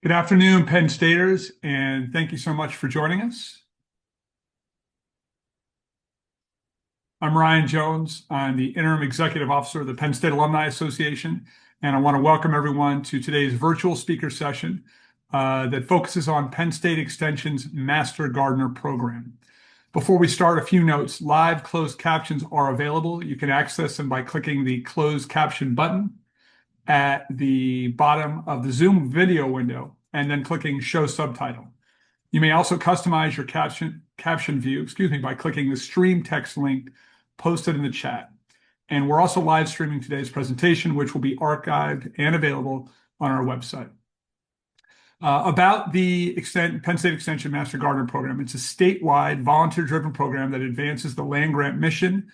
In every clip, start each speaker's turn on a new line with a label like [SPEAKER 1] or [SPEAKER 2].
[SPEAKER 1] Good afternoon, Penn Staters, and thank you so much for joining us. I'm Ryan Jones. I'm the Interim Executive Officer of the Penn State Alumni Association, and I want to welcome everyone to today's virtual speaker session that focuses on Penn State Extension's Master Gardener program. Before we start, a few notes. Live closed captions are available. You can access them by clicking the closed caption button at the bottom of the Zoom video window and then clicking Show Subtitle. You may also customize your caption view, by clicking the stream text link posted in the chat. And we're also live streaming today's presentation, which will be archived and available on our website. About the Penn State Extension Master Gardener Program, it's a statewide volunteer-driven program that advances the land-grant mission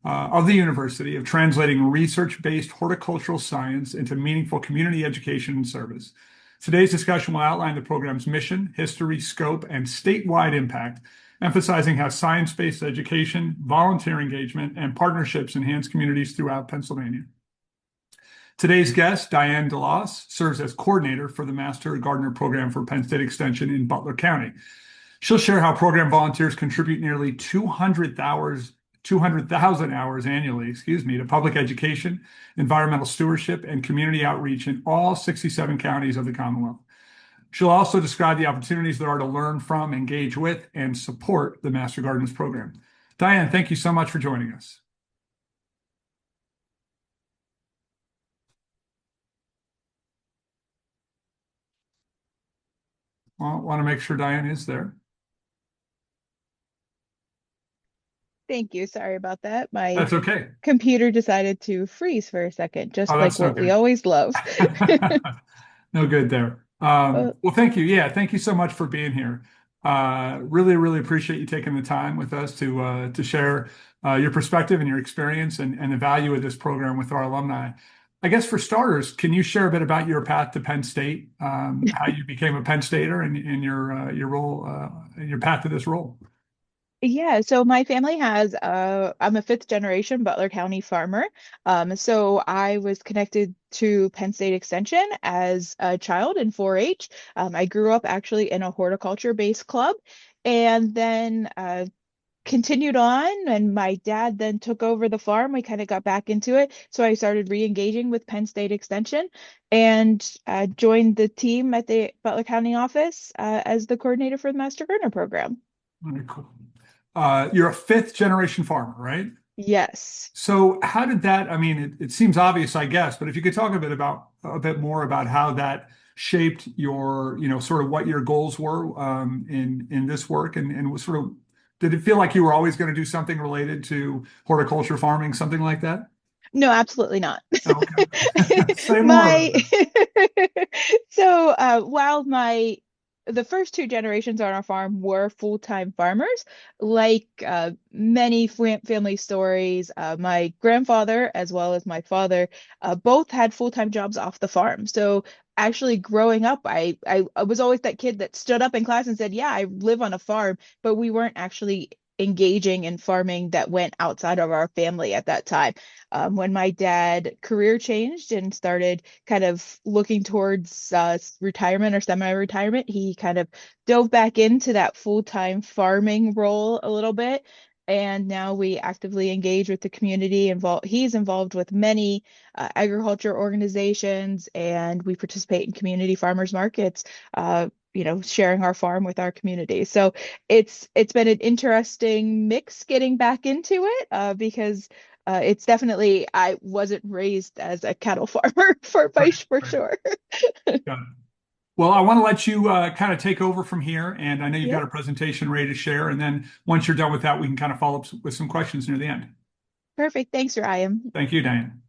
[SPEAKER 1] of the university of translating research-based horticultural science into meaningful community education and service. Today's discussion will outline the program's mission, history, scope, and statewide impact, emphasizing how science-based education, volunteer engagement, and partnerships enhance communities throughout Pennsylvania. Today's guest, Diane Dallos, serves as coordinator for the Master Gardener Program for Penn State Extension in Butler County. She'll share how program volunteers contribute nearly 200,000 hours annually, to public education, environmental stewardship, and community outreach in all 67 counties of the Commonwealth. She'll also describe the opportunities there are to learn from, engage with, and support the Master Gardeners program. Diane, thank you so much for joining us. Well, I want to make sure Diane is there.
[SPEAKER 2] Thank you. Sorry about that. My
[SPEAKER 1] That's okay.
[SPEAKER 2] Computer decided to freeze for a second, just like what we always love.
[SPEAKER 1] No good there. Well, thank you. Yeah, thank you so much for being here. Really, really appreciate you taking the time with us to share your perspective and your experience and the value of this program with our alumni. I guess for starters, can you share a bit about your path to Penn State, how you became a Penn Stater and your role, your path to this role?
[SPEAKER 2] Yeah, so my family has, I'm a fifth generation Butler County farmer. So I was connected to Penn State Extension as a child in 4-H. I grew up actually in a horticulture-based club and then continued on, and my dad then took over the farm. We kind of got back into it. So I started re-engaging with Penn State Extension and joined the team at the Butler County office as the coordinator for the Master Gardener program.
[SPEAKER 1] Very cool. You're a fifth generation farmer, right?
[SPEAKER 2] Yes.
[SPEAKER 1] So how did that, I mean, it seems obvious, I guess, but if you could talk a bit more about how that shaped your, sort of what your goals were in this work and sort of, did it feel like you were always going to do something related to horticulture farming, something like that?
[SPEAKER 2] No, absolutely not.
[SPEAKER 1] Okay. Say more.
[SPEAKER 2] So while the first two generations on our farm were full-time farmers, like many family stories, my grandfather as well as my father both had full-time jobs off the farm. So actually growing up, I was always that kid that stood up in class and said, yeah, I live on a farm, but we weren't actually engaging in farming that went outside of our family at that time. When my dad career changed and started kind of looking towards retirement or semi-retirement, he kind of dove back into that full-time farming role a little bit. And now we actively engage with the community. He's involved with many agriculture organizations, and we participate in community farmers markets, sharing our farm with our community. So it's been an interesting mix getting back into it because it's definitely, I wasn't raised as a cattle farmer for sure.
[SPEAKER 1] Got it. Well, I want to let you kind of take over from here, and I know you've got a presentation ready to share, and then once you're done with that, we can kind of follow up with some questions near the end.
[SPEAKER 2] Perfect. Thanks, Ryan.
[SPEAKER 1] Thank you, Diane.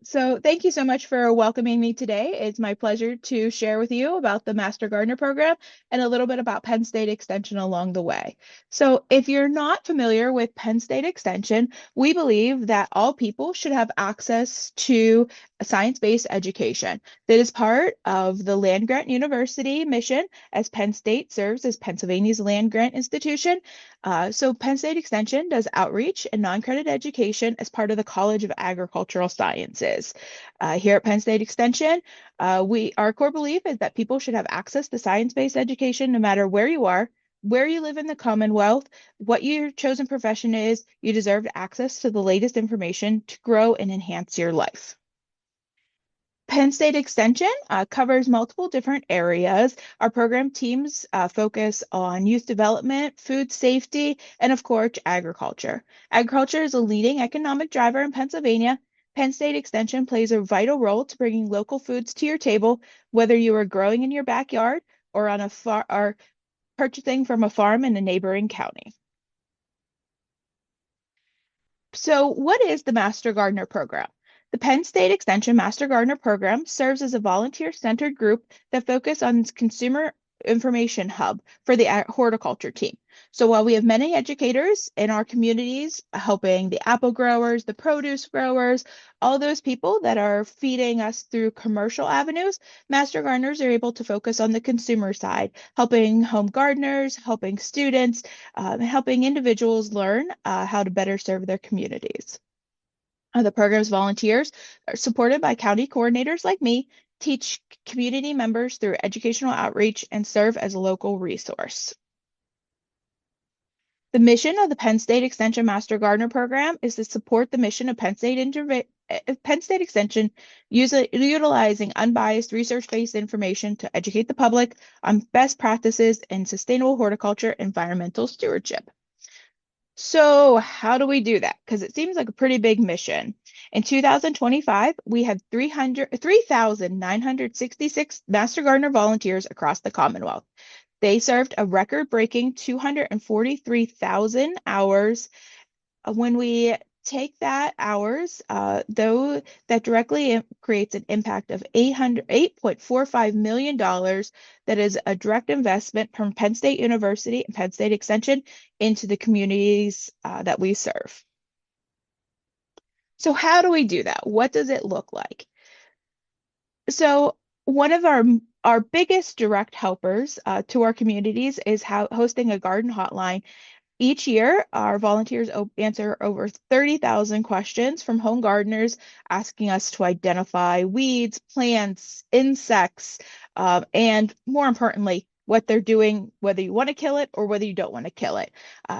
[SPEAKER 2] So thank you so much for welcoming me today. It's my pleasure to share with you about the Master Gardener program and a little bit about Penn State Extension along the way. So if you're not familiar with Penn State Extension, we believe that all people should have access to science-based education that is part of the land-grant university mission, as Penn State serves as Pennsylvania's land-grant institution. So Penn State Extension does outreach and non-credit education as part of the College of Agricultural Sciences. Here at Penn State Extension, our core belief is that people should have access to science-based education no matter where you are, where you live in the Commonwealth, what your chosen profession is. You deserve access to the latest information to grow and enhance your life. Penn State Extension covers multiple different areas. Our program teams focus on youth development, food safety, and of course, agriculture. Agriculture is a leading economic driver in Pennsylvania. Penn State Extension plays a vital role to bringing local foods to your table, whether you are growing in your backyard or on a or purchasing from a farm in a neighboring county. So, what is the Master Gardener program? The Penn State Extension Master Gardener program serves as a volunteer-centered group that focuses on consumer information hub for the horticulture team. So while we have many educators in our communities helping the apple growers, the produce growers, all those people that are feeding us through commercial avenues, Master Gardeners are able to focus on the consumer side, helping home gardeners, helping students, helping individuals learn how to better serve their communities. The program's volunteers are supported by county coordinators like me, teach community members through educational outreach, and serve as a local resource. The mission of the Penn State Extension Master Gardener program is to support the mission of Penn State Extension, utilizing unbiased research-based information to educate the public on best practices in sustainable horticulture and environmental stewardship. So how do we do that? Because it seems like a pretty big mission. In 2025, we had 3,966 Master Gardener volunteers across the Commonwealth. They served a record-breaking 243,000 hours. When we take that hours, though, that directly creates an impact of $8.45 million. That is a direct investment from Penn State University and Penn State Extension into the communities that we serve. So how do we do that? What does it look like? So one of our biggest direct helpers to our communities is hosting a garden hotline. Each year, our volunteers answer over 30,000 questions from home gardeners, asking us to identify weeds, plants, insects, and more importantly, what they're doing, whether you want to kill it or whether you don't want to kill it.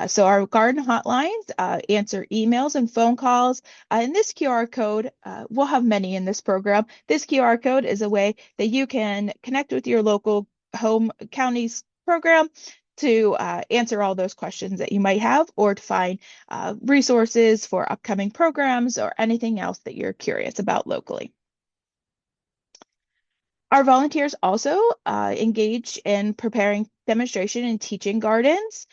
[SPEAKER 2] So our garden hotlines answer emails and phone calls. And this QR code, we'll have many in this program. This QR code is a way that you can connect with your local home county's program to answer all those questions that you might have, or to find resources for upcoming programs or anything else that you're curious about locally. Our volunteers also engage in preparing demonstration and teaching gardens.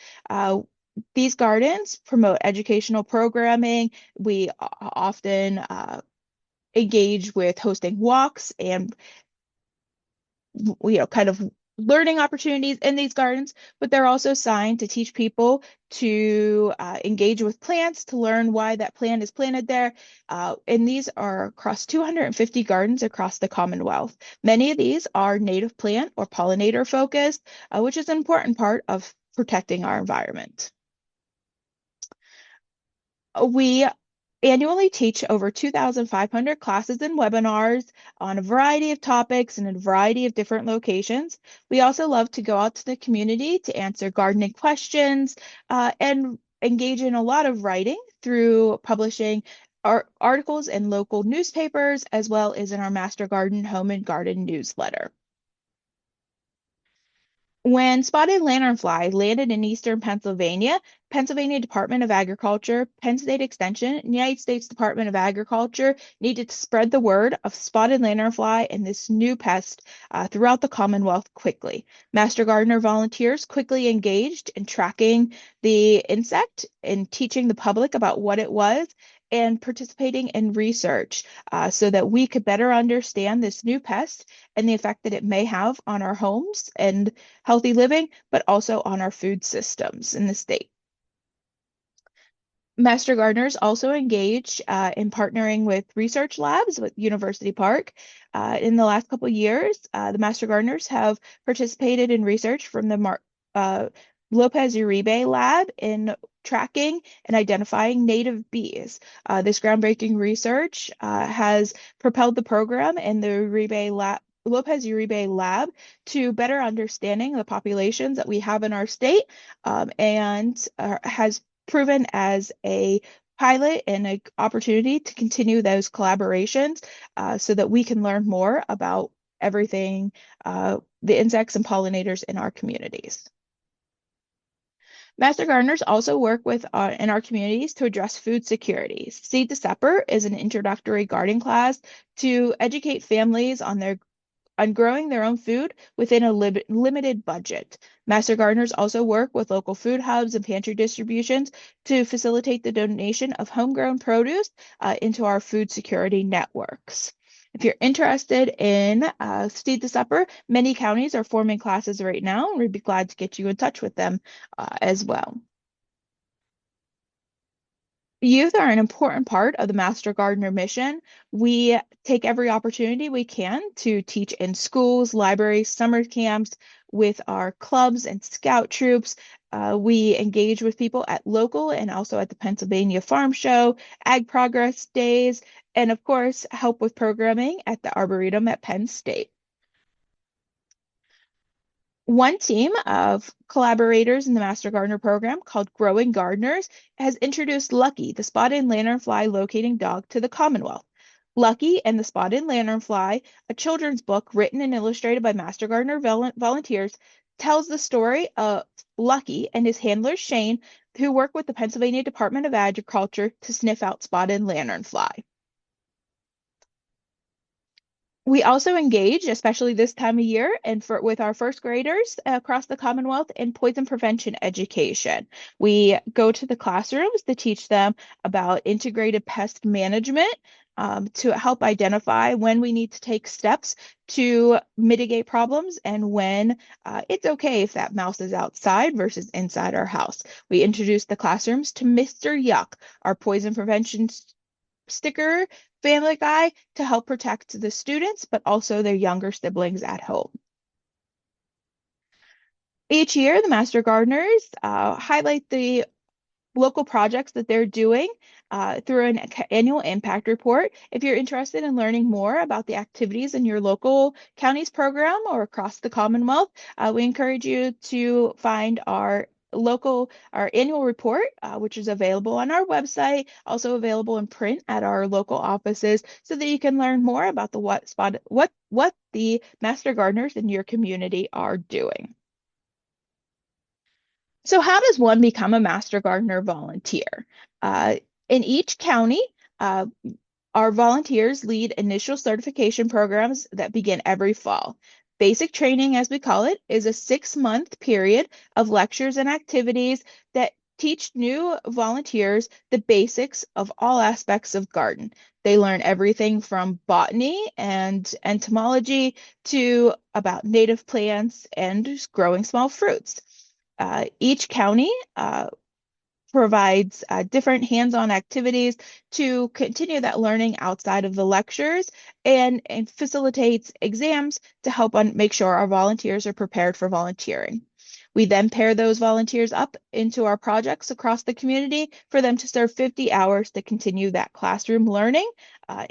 [SPEAKER 2] These gardens promote educational programming. We often engage with hosting walks and kind of learning opportunities in these gardens, but they're also assigned to teach people to engage with plants, to learn why that plant is planted there. And these are across 250 gardens across the Commonwealth. Many of these are native plant or pollinator focused, which is an important part of protecting our environment. We annually teach over 2,500 classes and webinars on a variety of topics and in a variety of different locations. We also love to go out to the community to answer gardening questions and engage in a lot of writing through publishing articles in local newspapers, as well as in our Master Garden Home and Garden newsletter. When spotted lanternfly landed in eastern Pennsylvania, Pennsylvania Department of Agriculture, Penn State Extension, and United States Department of Agriculture needed to spread the word of spotted lanternfly and this new pest throughout the Commonwealth quickly. Master Gardener volunteers quickly engaged in tracking the insect and teaching the public about what it was, and participating in research so that we could better understand this new pest and the effect that it may have on our homes and healthy living, but also on our food systems in the state. Master Gardeners also engage in partnering with research labs with University Park. In the last couple of years, the Master Gardeners have participated in research from the Lopez Uribe lab in tracking and identifying native bees. This groundbreaking research has propelled the program in the Lopez Uribe lab to better understanding the populations that we have in our state, and has proven as a pilot and an opportunity to continue those collaborations, so that we can learn more about everything, the insects and pollinators in our communities. Master gardeners also work with in our communities to address food security. Seed to Supper is an introductory garden class to educate families on growing their own food within a limited budget. Master gardeners also work with local food hubs and pantry distributions to facilitate the donation of homegrown produce into our food security networks. If you're interested in Seed to Supper, many counties are forming classes right now, and we'd be glad to get you in touch with them as well. Youth are an important part of the Master Gardener mission. We take every opportunity we can to teach in schools, libraries, summer camps, with our clubs and scout troops. We engage with people at local and also at the Pennsylvania Farm Show, Ag Progress Days, and of course, help with programming at the Arboretum at Penn State. One team of collaborators in the Master Gardener program, called Growing Gardeners, has introduced Lucky, the spotted lanternfly locating dog, to the Commonwealth. Lucky and the Spotted Lanternfly, a children's book written and illustrated by Master Gardener volunteers, tells the story of Lucky and his handler Shane, who work with the Pennsylvania Department of Agriculture to sniff out spotted lanternfly. We also engage, especially this time of year, and with our first graders across the Commonwealth, in poison prevention education. We go to the classrooms to teach them about integrated pest management, to help identify when we need to take steps to mitigate problems and when it's okay if that mouse is outside versus inside our house. We introduce the classrooms to Mr. Yuck, our poison prevention sticker family guy, to help protect the students, but also their younger siblings at home. Each year, the Master Gardeners highlight the local projects that they're doing through an annual impact report. If you're interested in learning more about the activities in your local county's program or across the Commonwealth, we encourage you to find our annual report, which is available on our website, also available in print at our local offices, so that you can learn more about what the Master Gardeners in your community are doing. So how does one become a Master Gardener volunteer? In each county, our volunteers lead initial certification programs that begin every fall. Basic training, as we call it, is a 6-month period of lectures and activities that teach new volunteers the basics of all aspects of garden. They learn everything from botany and entomology to about native plants and growing small fruits. Each county provides different hands-on activities to continue that learning outside of the lectures, and facilitates exams to help make sure our volunteers are prepared for volunteering. We then pair those volunteers up into our projects across the community for them to serve 50 hours to continue that classroom learning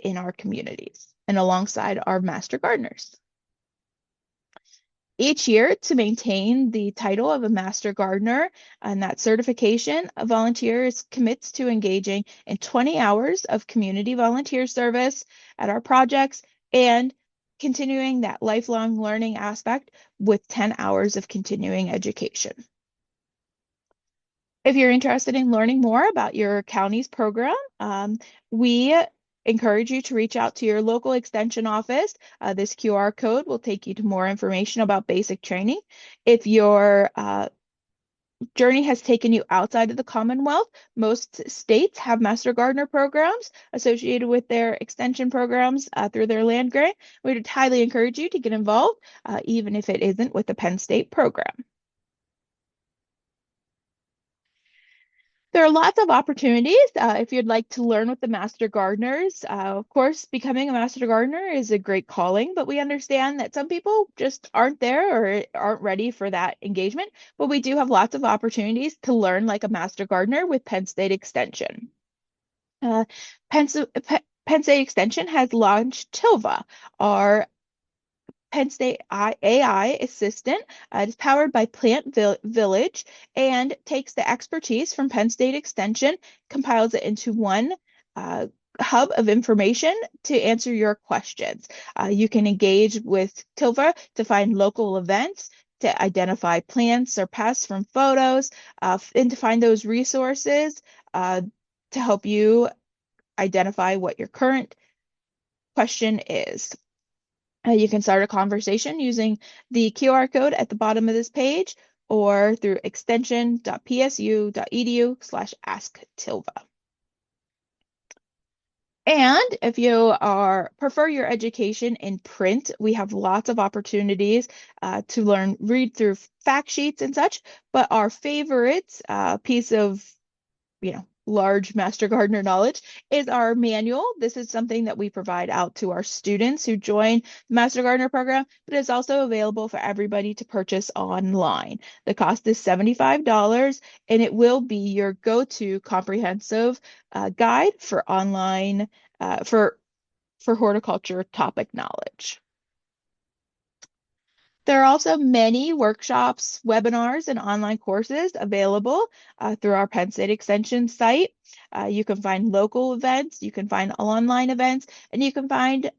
[SPEAKER 2] in our communities and alongside our Master Gardeners. Each year, to maintain the title of a Master Gardener and that certification, a volunteer commits to engaging in 20 hours of community volunteer service at our projects and continuing that lifelong learning aspect with 10 hours of continuing education. If you're interested in learning more about your county's program, we encourage you to reach out to your local extension office. This QR code will take you to more information about basic training. If your journey has taken you outside of the Commonwealth, most states have Master Gardener programs associated with their extension programs through their land grant. We would highly encourage you to get involved, even if it isn't with the Penn State program. There are lots of opportunities if you'd like to learn with the Master Gardeners. Of course, becoming a Master Gardener is a great calling, but we understand that some people just aren't there or aren't ready for that engagement. But we do have lots of opportunities to learn like a Master Gardener with Penn State Extension. Uh, Penn, Penn State Extension has launched Tilva, our Penn State AI assistant. It is powered by Village and takes the expertise from Penn State Extension, compiles it into one uh, hub of information to answer your questions. You can engage with Tilva to find local events, to identify plants or pests from photos, and to find those resources to help you identify what your current question is. You can start a conversation using the QR code at the bottom of this page or through extension.psu.edu/asktilva. And if you prefer your education in print, we have lots of opportunities to read through fact sheets and such. But our favorite piece of large Master Gardener knowledge is our manual. This is something that we provide out to our students who join the Master Gardener program, but it's also available for everybody to purchase online. The cost is $75, and it will be your go-to comprehensive guide for online for horticulture topic knowledge. There are also many workshops, webinars, and online courses available through our Penn State Extension site. You can find local events, you can find online events, and you can find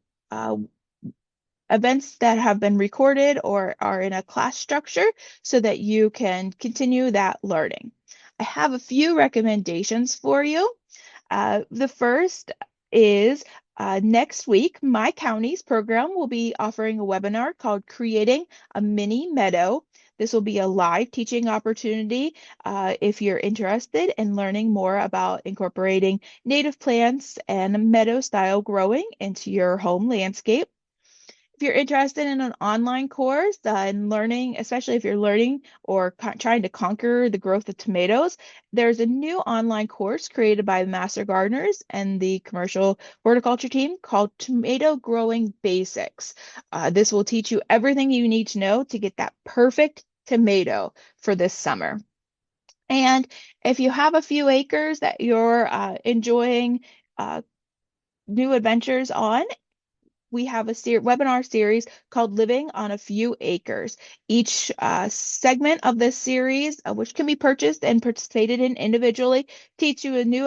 [SPEAKER 2] events that have been recorded or are in a class structure so that you can continue that learning. I have a few recommendations for you. The first is next week, my county's program will be offering a webinar called Creating a Mini Meadow. This will be a live teaching opportunity if you're interested in learning more about incorporating native plants and meadow style growing into your home landscape. If you're interested in an online course and learning, especially if you're learning or trying to conquer the growth of tomatoes, there's a new online course created by the Master Gardeners and the commercial horticulture team called Tomato Growing Basics. This will teach you everything you need to know to get that perfect tomato for this summer. And if you have a few acres that you're enjoying new adventures on, we have a webinar series called Living on a Few Acres. Each segment of this series, which can be purchased and participated in individually, teach you a new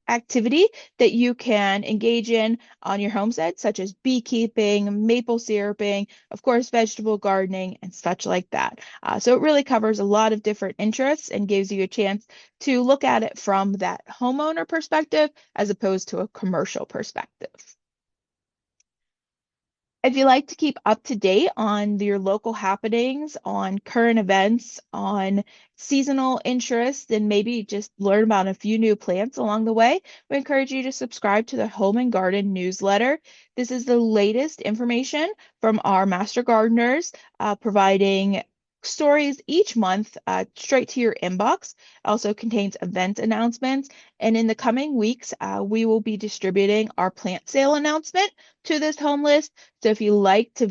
[SPEAKER 2] activity that you can engage in on your homestead, such as beekeeping, maple syruping, of course, vegetable gardening, and such like that. So it really covers a lot of different interests and gives you a chance to look at it from that homeowner perspective as opposed to a commercial perspective. If you like to keep up to date on your local happenings, on current events, on seasonal interests, and maybe just learn about a few new plants along the way, we encourage you to subscribe to the Home and Garden newsletter. This is the latest information from our Master Gardeners, providing stories each month straight to your inbox. It also contains event announcements. And in the coming weeks, we will be distributing our plant sale announcement to this home list. So if you like to,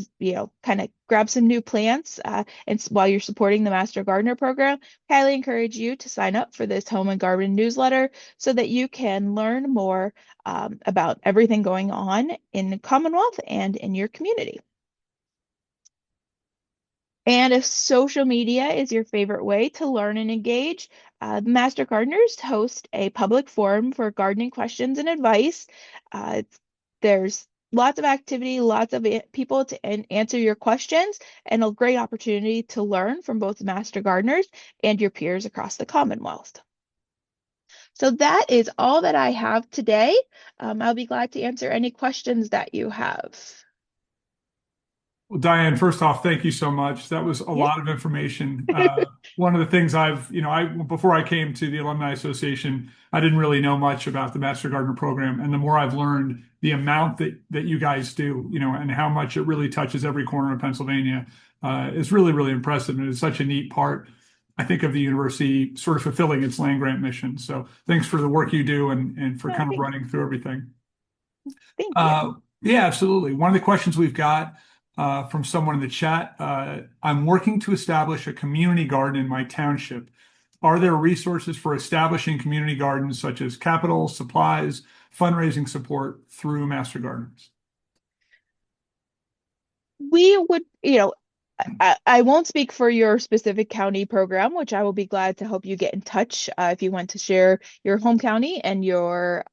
[SPEAKER 2] kind of grab some new plants and while you're supporting the Master Gardener program, I highly encourage you to sign up for this Home and Garden newsletter so that you can learn more about everything going on in the Commonwealth and in your community. And if social media is your favorite way to learn and engage, Master Gardeners host a public forum for gardening questions and advice. There's lots of activity, lots of people to answer your questions, and a great opportunity to learn from both Master Gardeners and your peers across the Commonwealth. So that is all that I have today. I'll be glad to answer any questions that you have.
[SPEAKER 1] Well, Diane, first off, thank you so much. That was a lot of information. One of the things before I came to the Alumni Association, I didn't really know much about the Master Gardener program. And the more I've learned, the amount that you guys do, and how much it really touches every corner of Pennsylvania, is really, really impressive. And it's such a neat part I think of the university sort of fulfilling its land grant mission. So thanks for the work you do and for
[SPEAKER 2] Oh,
[SPEAKER 1] kind of
[SPEAKER 2] thanks.
[SPEAKER 1] running through everything.
[SPEAKER 2] Thank you.
[SPEAKER 1] Yeah, absolutely. One of the questions we've got from someone in the chat, I'm working to establish a community garden in my township. Are there resources for establishing community gardens such as capital, supplies, fundraising support through Master Gardeners?
[SPEAKER 2] We would, I won't speak for your specific county program, which I will be glad to help you get in touch if you want to share your home county and your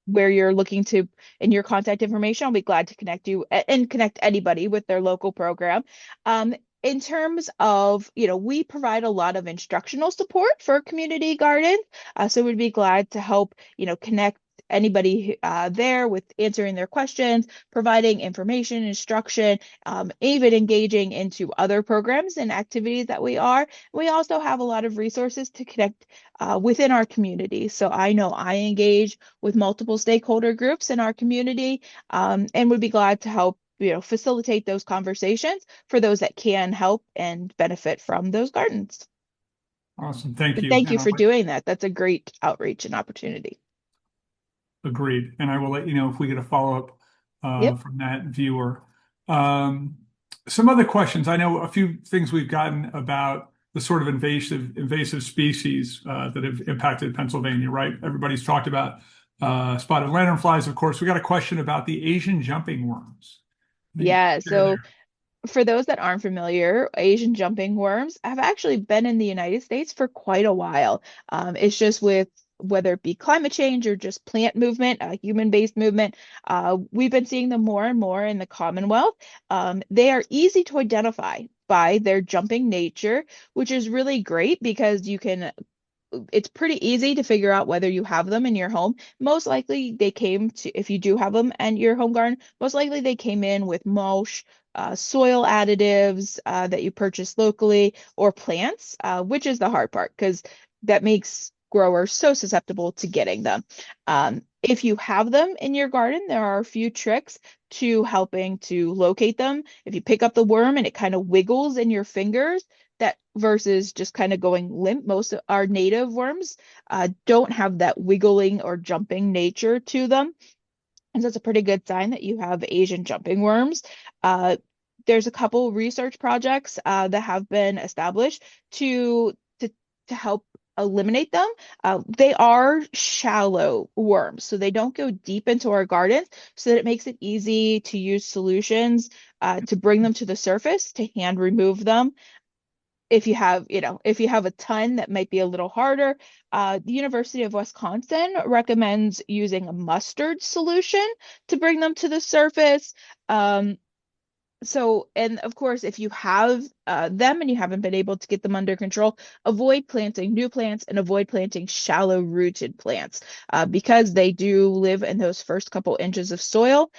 [SPEAKER 2] where you're looking to in your contact information. I'll be glad to connect you and connect anybody with their local program. In terms of, we provide a lot of instructional support for community gardens. So we'd be glad to help, connect anybody there with answering their questions, providing information, instruction, even engaging into other programs and activities that we are. We also have a lot of resources to connect within our community. So I know I engage with multiple stakeholder groups in our community, and would be glad to help facilitate those conversations for those that can help and benefit from those gardens.
[SPEAKER 1] Awesome. Thank
[SPEAKER 2] But
[SPEAKER 1] you.
[SPEAKER 2] thank you for doing that. That's a great outreach and opportunity.
[SPEAKER 1] Agreed. And I will let you know if we get a follow-up
[SPEAKER 2] Yep.
[SPEAKER 1] from that viewer. Some other questions. I know a few things we've gotten about the sort of invasive species that have impacted Pennsylvania, right? Everybody's talked about spotted lanternflies, of course. We got a question about the Asian jumping worms.
[SPEAKER 2] Yeah.
[SPEAKER 1] Share
[SPEAKER 2] So
[SPEAKER 1] there.
[SPEAKER 2] for those that aren't familiar, Asian jumping worms have actually been in the United States for quite a while. It's just with whether it be climate change or just plant movement, human-based movement, we've been seeing them more and more in the Commonwealth. They are easy to identify by their jumping nature, which is really great because it's pretty easy to figure out whether you have them in your home. Most likely they came to, if you do have them in your home garden, most likely they came in with mulch, soil additives that you purchase locally, or plants, which is the hard part because that makes growers so susceptible to getting them. If you have them in your garden, there are a few tricks to helping to locate them. If you pick up the worm and it kind of wiggles in your fingers, that versus just kind of going limp. Most of our native worms don't have that wiggling or jumping nature to them. And that's a pretty good sign that you have Asian jumping worms. There's a couple research projects that have been established to help eliminate them. They are shallow worms, so they don't go deep into our gardens, so that it makes it easy to use solutions to bring them to the surface, to hand remove them. If you have a ton, that might be a little harder. The University of Wisconsin recommends using a mustard solution to bring them to the surface. And of course, if you have them and you haven't been able to get them under control, avoid planting new plants and avoid planting shallow rooted plants because they do live in those first couple inches of soil.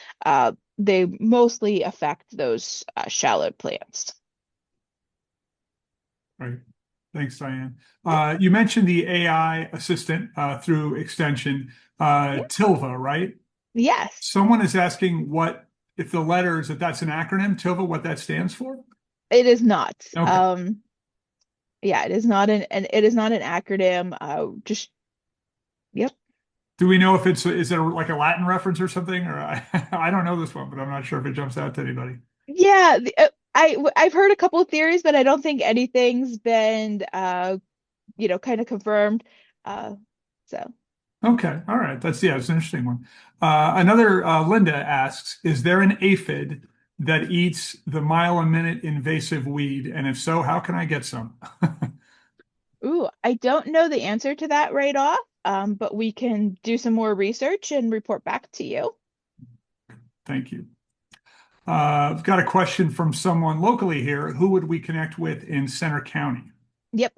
[SPEAKER 2] They mostly affect those shallow plants.
[SPEAKER 1] Right. Thanks, Diane. You mentioned the AI assistant through Extension,
[SPEAKER 2] Yeah.
[SPEAKER 1] TILVA, right?
[SPEAKER 2] Yes.
[SPEAKER 1] Someone is asking what, if the letters, if that's an acronym, TILVA, what that stands for?
[SPEAKER 2] It is not.
[SPEAKER 1] Okay.
[SPEAKER 2] Yeah, it is not it is not an acronym. Just yep.
[SPEAKER 1] Do we know if is it like a Latin reference or something? Or I don't know this one, but I'm not sure if it jumps out to anybody.
[SPEAKER 2] Yeah, I've heard a couple of theories, but I don't think anything's been kind of confirmed. So
[SPEAKER 1] Okay. All right. It's an interesting one. Another Linda asks, is there an aphid that eats the mile-a-minute invasive weed? And if so, how can I get some?
[SPEAKER 2] ooh, I don't know the answer to that right off. But we can do some more research and report back to you.
[SPEAKER 1] Thank you. I've got a question from someone locally here. Who would we connect with in Center County?
[SPEAKER 2] Yep,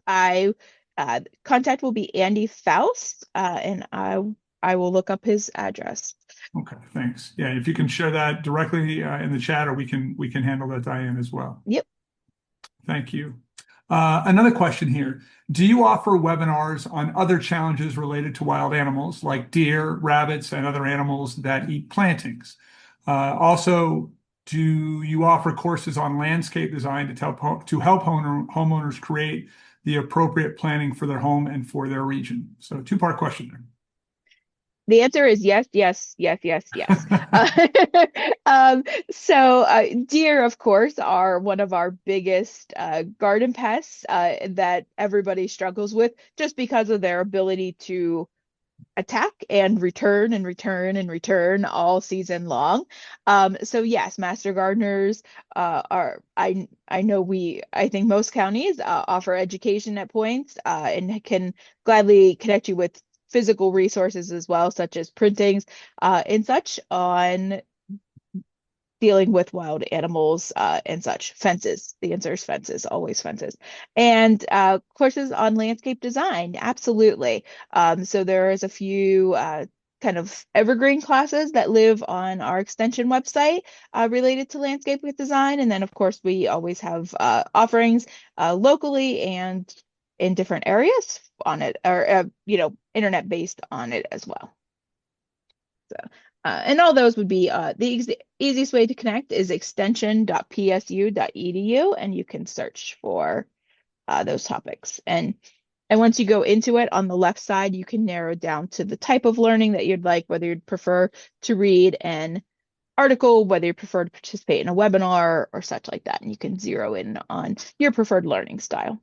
[SPEAKER 2] contact will be Andy Faust, and I will look up his address.
[SPEAKER 1] Okay, thanks. Yeah, if you can share that directly in the chat, or we can handle that, Diane, as well.
[SPEAKER 2] Yep.
[SPEAKER 1] Thank you. Another question here. Do you offer webinars on other challenges related to wild animals like deer, rabbits, and other animals that eat plantings? Also, Do you offer courses on landscape design to help homeowners create the appropriate planning for their home and for their region? So two-part question
[SPEAKER 2] The answer is yes, yes, yes, yes, yes.
[SPEAKER 1] there.
[SPEAKER 2] Deer, of course, are one of our biggest garden pests that everybody struggles with just because of their ability to attack and return and return and return all season long. So yes, master gardeners I think most counties offer education at points and can gladly connect you with physical resources as well, such as printings and such on dealing with wild animals and such. Fences. The answer is fences, always fences. And courses on landscape design, absolutely. So there is a few kind of evergreen classes that live on our extension website related to landscape design. And then, of course, we always have offerings locally and in different areas on it, or internet based on it as well. So, and all those would be the easiest way to connect is extension.psu.edu, and you can search for those topics. And once you go into it, on the left side, you can narrow down to the type of learning that you'd like, whether you'd prefer to read an article, whether you prefer to participate in a webinar or such like that. And you can zero in on your preferred learning style.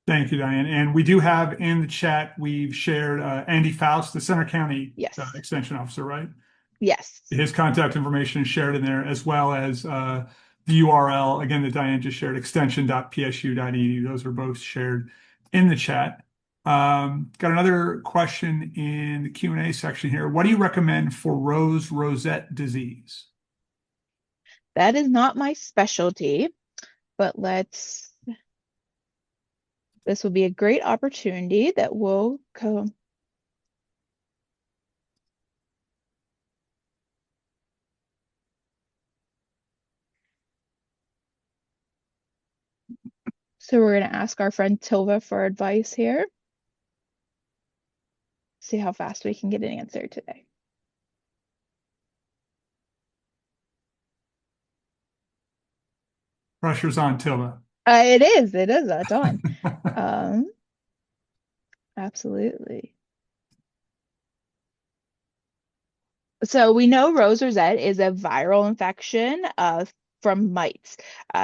[SPEAKER 1] Thank you, Diane. And we do have in the chat, we've shared Andy Faust, the Center County
[SPEAKER 2] Yes.
[SPEAKER 1] Extension Officer, right?
[SPEAKER 2] Yes.
[SPEAKER 1] His contact information is shared in there, as well as the URL, again, that Diane just shared, extension.psu.edu. Those are both shared in the chat. Got another question in the Q&A section here. What do you recommend for rosette disease?
[SPEAKER 2] That is not my specialty, but this will be a great opportunity that will go. So we're going to ask our friend Tilva for advice here. See how fast we can get an answer today.
[SPEAKER 1] Pressure's on, Tilva.
[SPEAKER 2] It is. It's on. Absolutely. So we know rose rosette is a viral infection from mites.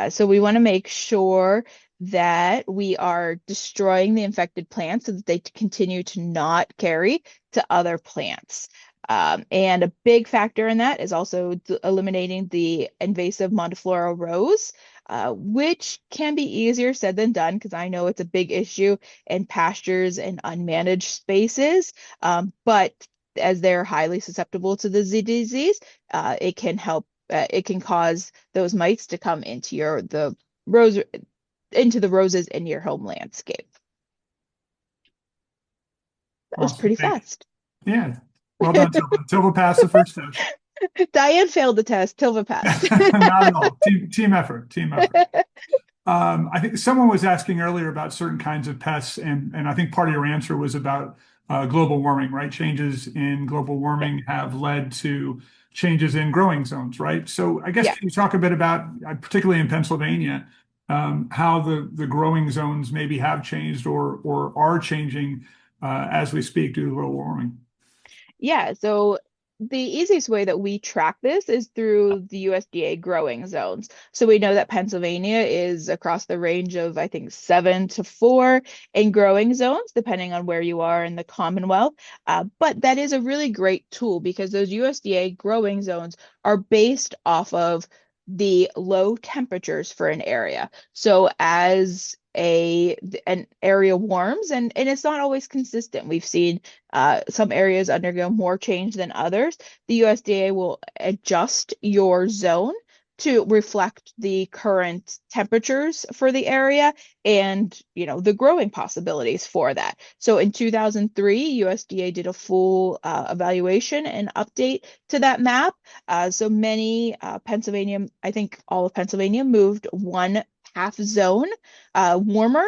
[SPEAKER 2] So we want to make sure that we are destroying the infected plants so that they continue to not carry to other plants. And a big factor in that is also eliminating the invasive Mondiflora rose, which can be easier said than done because I know it's a big issue in pastures and unmanaged spaces. But as they're highly susceptible to the disease, it can help. It can cause those mites to come into the roses in your home landscape. That was pretty fast.
[SPEAKER 1] Yeah. Well done, Tilva. Tilva passed the first test.
[SPEAKER 2] Diane failed the test. Tilva passed.
[SPEAKER 1] Not at all. Team effort. I think someone was asking earlier about certain kinds of pests, and I think part of your answer was about global warming, right? Changes in global warming have led to changes in growing zones, right? So I guess can you talk a bit about, particularly in Pennsylvania, how the growing zones maybe have changed or are changing as we speak due to global warming?
[SPEAKER 2] Yeah, so the easiest way that we track this is through the USDA growing zones. So we know that Pennsylvania is across the range of, I think, 7 to 4 in growing zones, depending on where you are in the Commonwealth. But that is a really great tool because those USDA growing zones are based off of the low temperatures for an area. So as an area warms, and it's not always consistent. We've seen some areas undergo more change than others. The USDA will adjust your zone to reflect the current temperatures for the area and the growing possibilities for that. So in 2003, USDA did a full evaluation and update to that map. So many Pennsylvania, I think all of Pennsylvania moved one half zone warmer,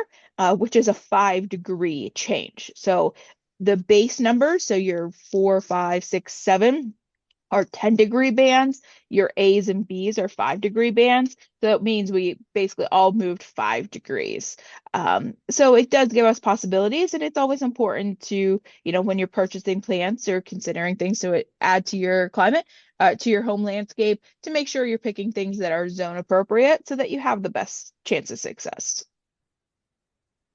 [SPEAKER 2] which is a 5-degree change. So the base numbers, so your 4, 5, 6, 7, are 10-degree bands. Your A's and B's are 5-degree bands. So it means we basically all moved 5 degrees. So it does give us possibilities, and it's always important to, when you're purchasing plants or considering things to add to your climate, to your home landscape, to make sure you're picking things that are zone appropriate so that you have the best chance of success.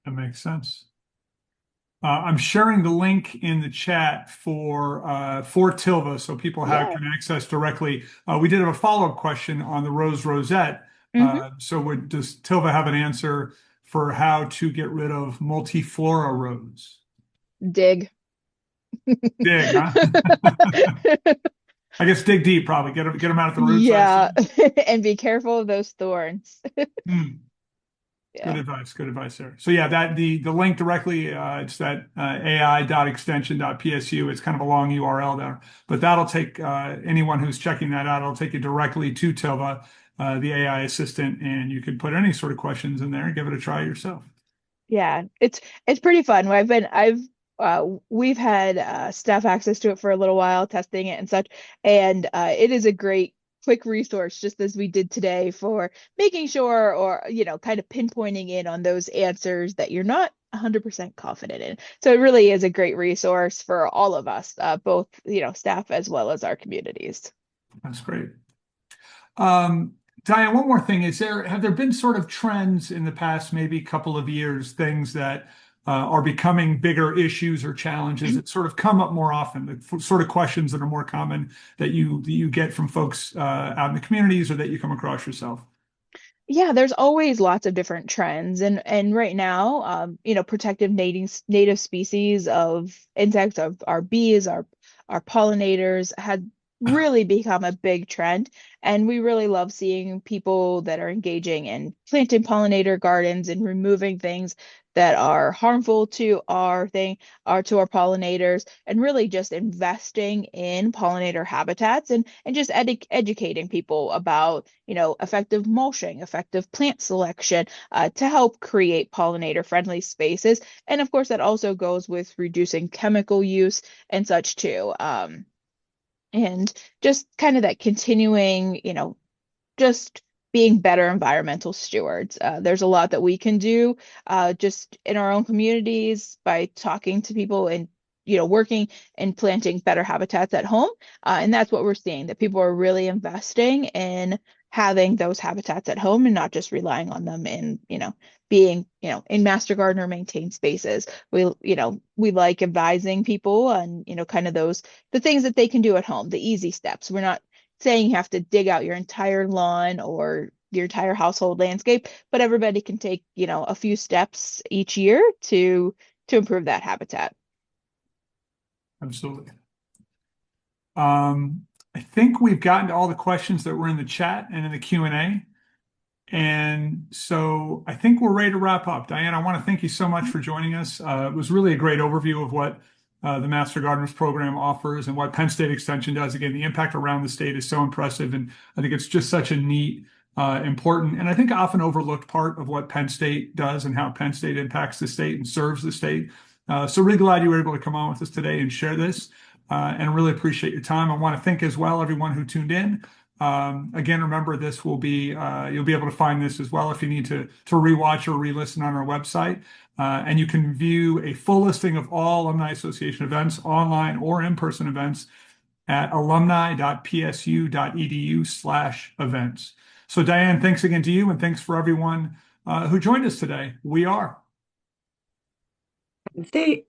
[SPEAKER 1] That makes sense. I'm sharing the link in the chat for Tilva, so people
[SPEAKER 2] Yeah.
[SPEAKER 1] can access directly. We did have a follow-up question on the rose rosette.
[SPEAKER 2] Hmm.
[SPEAKER 1] Does Tilva have an answer for how to get rid of multiflora rose?
[SPEAKER 2] Dig.
[SPEAKER 1] Dig, huh? I guess dig deep, probably get them out at the roots, I
[SPEAKER 2] Yeah.
[SPEAKER 1] assume.
[SPEAKER 2] And be careful of those thorns.
[SPEAKER 1] Hmm. Good
[SPEAKER 2] Yeah.
[SPEAKER 1] advice. Good advice there. So yeah, that the link directly, it's that ai.extension.psu. It's kind of a long URL there, but that'll take anyone who's checking that out. It'll take you directly to Tilva, the AI assistant, and you can put any sort of questions in there and give it a try yourself.
[SPEAKER 2] Yeah. It's pretty fun. We've had staff access to it for a little while, testing it and such, and it is a great quick resource, just as we did today, for making sure, or kind of pinpointing in on those answers that you're not 100% confident in. So it really is a great resource for all of us, both staff as well as our communities.
[SPEAKER 1] That's great. Um, Diane, one more thing. Have there been sort of trends in the past maybe couple of years, things that are becoming bigger issues or challenges that sort of come up more often, the sort of questions that are more common that you get from folks out in the communities or that you come across yourself?
[SPEAKER 2] Yeah, there's always lots of different trends, and right now, protective native species of insects, of our bees, our pollinators, had really become a big trend, and we really love seeing people that are engaging in planting pollinator gardens and removing things that are harmful to our pollinators, and really just investing in pollinator habitats, and just educating people about, effective mulching, effective plant selection, to help create pollinator friendly spaces. And of course, that also goes with reducing chemical use and such too. And just kind of that continuing, just being better environmental stewards. There's a lot that we can do, just in our own communities, by talking to people and working and planting better habitats at home. And that's what we're seeing, that people are really investing in having those habitats at home and not just relying on them in, being, in master gardener maintained spaces. We like advising people on, kind of the things that they can do at home, the easy steps. We're not saying you have to dig out your entire lawn or your entire household landscape, but everybody can take, a few steps each year to improve that habitat.
[SPEAKER 1] Absolutely. I think we've gotten to all the questions that were in the chat and in the Q&A. And so I think we're ready to wrap up. Diane, I want to thank you so much for joining us. It was really a great overview of what the Master Gardeners program offers and what Penn State Extension does. Again, the impact around the state is so impressive. And I think it's just such a neat, important, and I think often overlooked part of what Penn State does and how Penn State impacts the state and serves the state. So really glad you were able to come on with us today and share this. And really appreciate your time. I want to thank as well everyone who tuned in. Again, remember this will be you'll be able to find this as well if you need to rewatch or re-listen on our website. And you can view a full listing of all Alumni Association events, online or in-person events, at alumni.psu.edu/events. So Diane, thanks again to you, and thanks for everyone who joined us today. We are
[SPEAKER 3] Penn State.